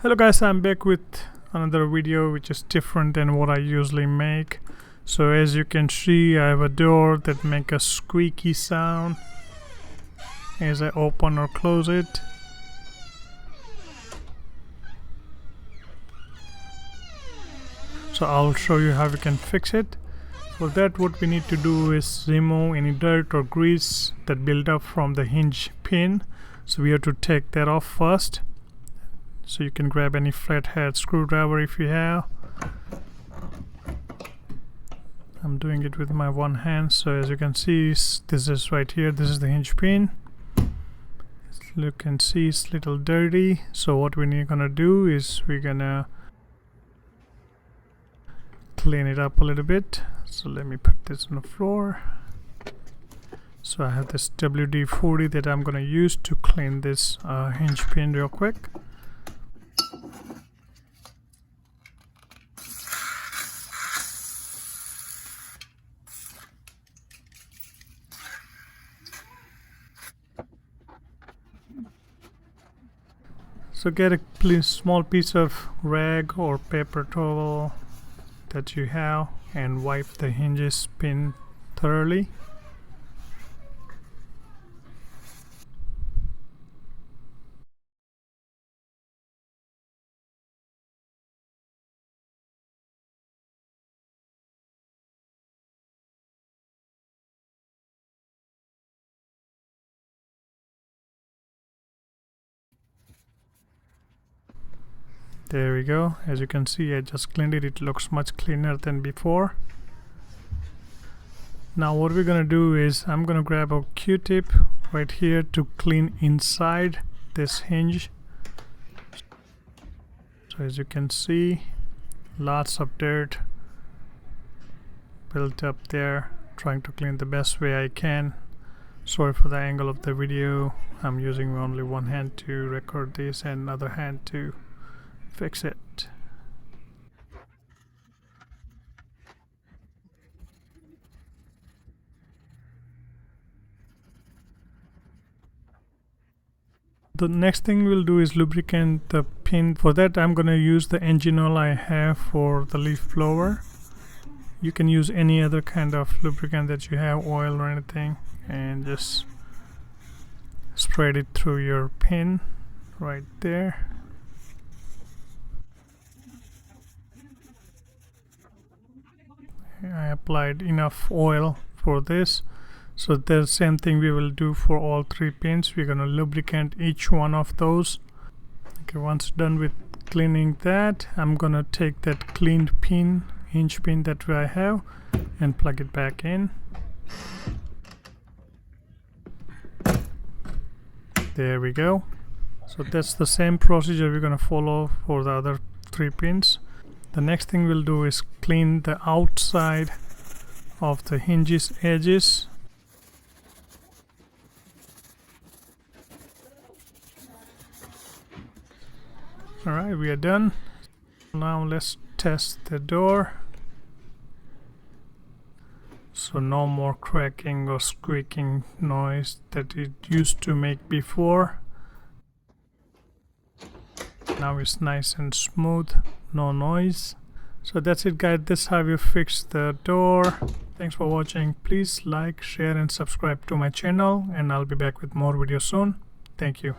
Hello guys, I'm back with another video which is different than what I usually make. So as you can see, I have a door that makes a squeaky sound as I open or close it. So I'll show you how we can fix it. For that, what we need to do is remove any dirt or grease that build up from the hinge pin. So we have to take that off first. So you can grab any flathead screwdriver if you have. I'm doing it with my one hand. So as you can see, this is right here. This is the hinge pin. You can see it's a little dirty. So what we're gonna do is we're gonna clean it up a little bit. So let me put this on the floor. So I have this WD-40 that I'm gonna use to clean this hinge pin real quick. So get a small piece of rag or paper towel that you have and wipe the hinges pin thoroughly. There we go. As you can see, I just cleaned it. It looks much cleaner than before. Now what we're gonna do is I'm gonna grab a Q-tip right here to clean inside this hinge. So as you can see, lots of dirt built up there. Trying to clean the best way I can. Sorry for the angle of the video. I'm using only one hand to record this and other hand to fix it. The next thing we'll do is lubricant the pin. For that, I'm gonna use the engine oil I have for the leaf blower. You can use any other kind of lubricant that you have, oil or anything, and just spread it through your pin right there. I applied enough oil for this. So the same thing we will do for all three pins. We're gonna lubricant each one of those. Okay, once done with cleaning that, I'm gonna take that cleaned pin, hinge pin that I have, and plug it back in. There we go. So that's the same procedure we're gonna follow for the other three pins. The next thing we'll do is clean the outside of the hinges edges. Alright, we are done. Now let's test the door. So no more cracking or squeaking noise that it used to make before. Now it's nice and smooth, no noise. So that's it guys, that's how you fix the door. Thanks for watching. Please like, share and subscribe to my channel, and I'll be back with more videos soon. Thank you.